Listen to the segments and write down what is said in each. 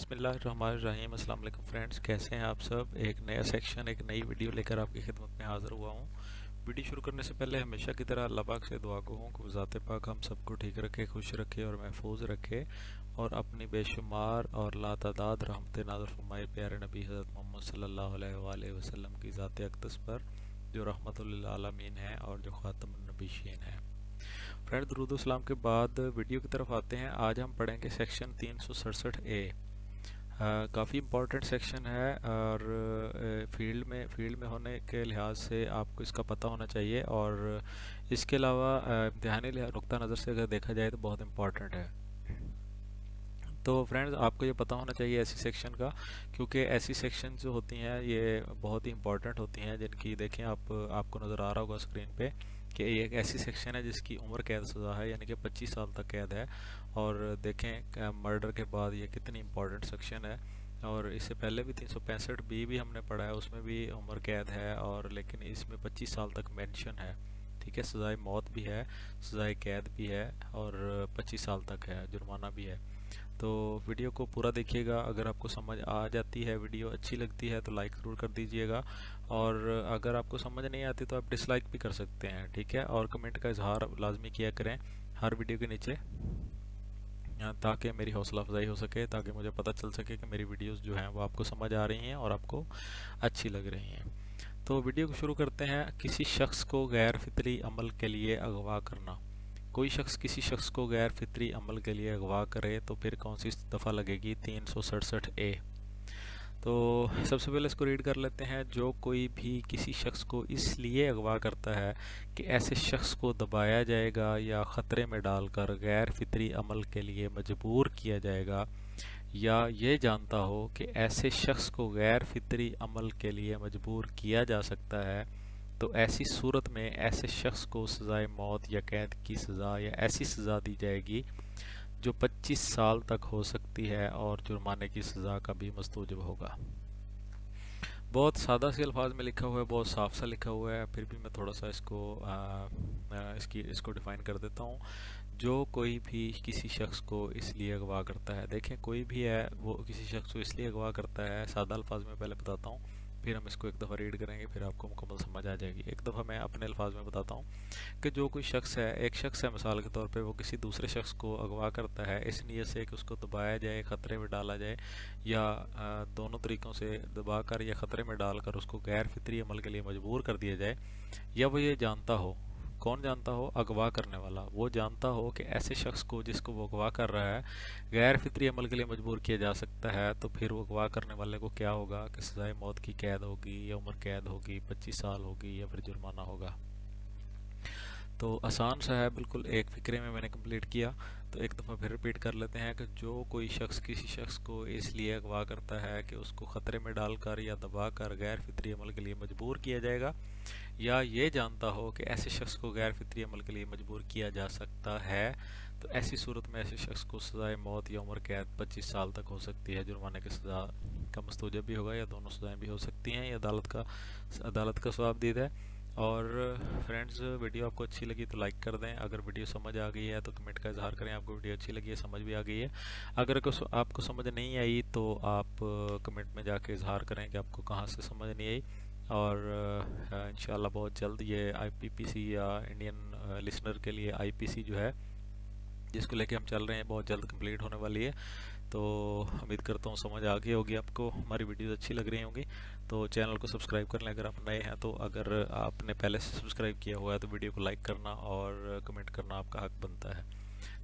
बिस्मिल्लाहिर्रहमानिर्रहीम। अस्सलाम वालेकुम फ्रेंड्स, कैसे हैं आप सब। एक नया सेक्शन, एक नई वीडियो लेकर आपकी खिदमत में हाज़िर हुआ हूँ। वीडियो शुरू करने से पहले हमेशा की तरह अल्लाह पाक से दुआ गो हूँ कि ज़ात पाक हम सबको ठीक रखे, खुश रखे और महफूज रखे, और अपनी बेशुमार और लातादाद रहमत नाज़िल फरमाए प्यारे नबी हज़रत मोहम्मद सल्लल्लाहु अलैहि वसल्लम की ज़ात अक़दस पर, जो रहमतुल लिल आलमीन है और जो ख़ातमुन नबीयीन है। फ्रेंड, दुरूद व सलाम के बाद वीडियो की तरफ आते हैं। आज हम पढ़ेंगे सेक्शन 367A। काफ़ी इम्पोर्टेंट सेक्शन है और फील्ड में होने के लिहाज से आपको इसका पता होना चाहिए, और इसके अलावा इम्तिहानी नुक्ता नज़र से अगर देखा जाए तो बहुत इम्पोर्टेंट है। तो फ्रेंड्स, आपको ये पता होना चाहिए ऐसी सेक्शन का, क्योंकि ऐसी सेक्शन जो होती हैं ये बहुत ही इंपॉर्टेंट होती हैं, जिनकी देखें आपको नज़र आ रहा होगा स्क्रीन पे कि ये एक ऐसी सेक्शन है जिसकी उम्र कैद सज़ा है, यानी कि 25 साल तक कैद है। और देखें मर्डर के बाद ये कितनी इंपॉर्टेंट सेक्शन है। और इससे पहले भी 365B भी हमने पढ़ा है, उसमें भी उम्र कैद है, और लेकिन इसमें 25 साल तक मेंशन है। ठीक है, सज़ाए मौत भी है, सज़ाए कैद भी है, और 25 साल तक है, जुर्माना भी है। तो वीडियो को पूरा देखिएगा। अगर आपको समझ आ जाती है, वीडियो अच्छी लगती है, तो लाइक ज़रूर कर दीजिएगा, और अगर आपको समझ नहीं आती तो आप डिसलाइक भी कर सकते हैं। ठीक है, और कमेंट का इजहार लाजमी किया करें हर वीडियो के नीचे, ताकि मेरी हौसला अफजाई हो सके, ताकि मुझे पता चल सके कि मेरी वीडियोस जो हैं वो आपको समझ आ रही हैं और आपको अच्छी लग रही हैं। तो वीडियो को शुरू करते हैं। किसी शख्स को गैर फितरी अमल के लिए अगवा करना। कोई शख्स किसी शख्स को गैर फितरी अमल के लिए अगवा करे तो फिर कौन सी दफ़ा लगेगी? 367A। तो सबसे पहले इसको रीड कर लेते हैं। जो कोई भी किसी शख्स को इसलिए अगवा करता है कि ऐसे शख्स को दबाया जाएगा या ख़तरे में डालकर गैर फितरी अमल के लिए मजबूर किया जाएगा, या ये जानता हो कि ऐसे शख्स को गैर फितरी अमल के लिए मजबूर किया जा सकता है, तो ऐसी सूरत में ऐसे शख्स को सज़ाए मौत या कैद की सज़ा या ऐसी सज़ा दी जाएगी जो 25 साल तक हो सकती है, और जुर्माने की सज़ा का भी मस्तूजब होगा। बहुत सादा से अल्फाज में लिखा हुआ है, बहुत साफ सा लिखा हुआ है, फिर भी मैं थोड़ा सा इसको डिफ़ाइन कर देता हूँ। जो कोई भी किसी शख्स को इसलिए अगवा करता है, देखें कोई भी है वो किसी शख्स को इसलिए अगवा करता है। सादा अल्फाज में पहले बताता हूँ, फिर हम इसको एक दफ़ा रीड करेंगे, फिर आपको मुकम्मल समझ आ जाएगी। एक दफ़ा मैं अपने अल्फाज में बताता हूँ कि जो कोई शख्स है, एक शख्स है मिसाल के तौर पे, वो किसी दूसरे शख्स को अगवा करता है इस नीयत से कि उसको दबाया जाए, ख़तरे में डाला जाए, या दोनों तरीक़ों से दबा कर या ख़तरे में डालकर उसको गैर फितरी अमल के लिए मजबूर कर दिया जाए, या वो ये जानता हो, कौन जानता हो? अगवा करने वाला। वो जानता हो कि ऐसे शख्स को जिसको वो अगवा कर रहा है गैर फितरी अमल के लिए मजबूर किया जा सकता है, तो फिर वो अगवा करने वाले को क्या होगा कि सज़ाए मौत की कैद होगी, या उम्र कैद होगी, 25 साल होगी, या फिर जुर्माना होगा। तो आसान सा है बिल्कुल, एक फ़िक्रे में मैंने कंप्लीट किया। तो एक दफ़ा फिर रिपीट कर लेते हैं कि जो कोई शख्स किसी शख्स को इसलिए अगवा करता है कि उसको ख़तरे में डालकर या दबाकर गैर फितरी अमल के लिए मजबूर किया जाएगा, या ये जानता हो कि ऐसे शख्स को गैर फितरी अमल के लिए मजबूर किया जा सकता है, तो ऐसी सूरत में ऐसे शख्स को सज़ाए मौत या उम्र कैद 25 साल तक हो सकती है, जुर्माने की सज़ा का मस्तूजब भी होगा, या दोनों सज़ाएँ भी हो सकती हैं, या अदालत का सवाबदीद है। और फ्रेंड्स, वीडियो आपको अच्छी लगी तो लाइक कर दें। अगर वीडियो समझ आ गई है तो कमेंट का इजहार करें आपको वीडियो अच्छी लगी है, समझ भी आ गई है। अगर आपको समझ नहीं आई तो आप कमेंट में जाके इजहार करें कि आपको कहाँ से समझ नहीं आई। और इंशाल्लाह बहुत जल्द ये IPPC या इंडियन लिसनर के लिए IPC जो है, जिसको लेके हम चल रहे हैं, बहुत जल्द कंप्लीट होने वाली है। तो उम्मीद करता हूँ समझ आ गई होगी आपको, हमारी वीडियोस अच्छी लग रही होंगी। तो चैनल को सब्सक्राइब कर लें अगर आप नए हैं, तो अगर आपने पहले से सब्सक्राइब किया हुआ है तो वीडियो को लाइक करना और कमेंट करना आपका हक बनता है।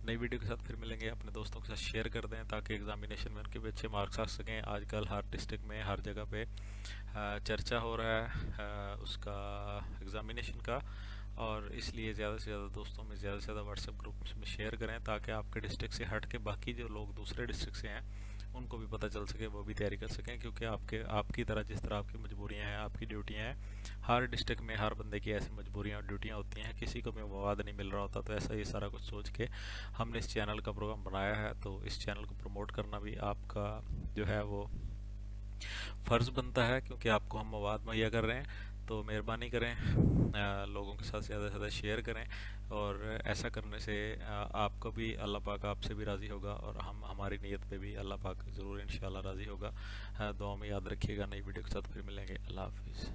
नई वीडियो के साथ फिर मिलेंगे। अपने दोस्तों के साथ शेयर कर दें ताकि एग्जामिनेशन में उनके भी अच्छे मार्क्स आ सकें। आजकल हर डिस्ट्रिक्ट में हर जगह पे चर्चा हो रहा है उसका, एग्जामिनेशन का, और इसलिए ज़्यादा से ज़्यादा दोस्तों में ज़्यादा से ज़्यादा व्हाट्सएप ग्रुप्स में शेयर करें ताकि आपके डिस्ट्रिक्ट से हट के बाकी जो लोग दूसरे डिस्ट्रिक्ट से हैं उनको भी पता चल सके, वो भी तैयारी कर सकें। क्योंकि आपकी तरह जिस तरह आपकी मजबूरियां हैं, आपकी ड्यूटियां हैं, हर डिस्ट्रिक्ट में हर बंदे की ऐसी मजबूरियां और ड्यूटियां होती हैं। किसी को भी मवाद नहीं मिल रहा होता, तो ऐसा ये सारा कुछ सोच के हमने इस चैनल का प्रोग्राम बनाया है। तो इस चैनल को प्रमोट करना भी आपका जो है वो फ़र्ज़ बनता है, क्योंकि आपको हम मवाद मुहैया कर रहे हैं। तो تو مہربانی کریں لوگوں کے ساتھ زیادہ سے زیادہ شیئر کریں، اور ایسا کرنے سے آپ کو بھی اللہ پاک آپ سے بھی راضی ہوگا، اور ہماری نیت پہ بھی اللہ پاک ضرور انشاءاللہ راضی ہوگا۔ دعا میں یاد رکھیے گا، نئی ویڈیو کے ساتھ پھر ملیں گے۔ اللہ حافظ۔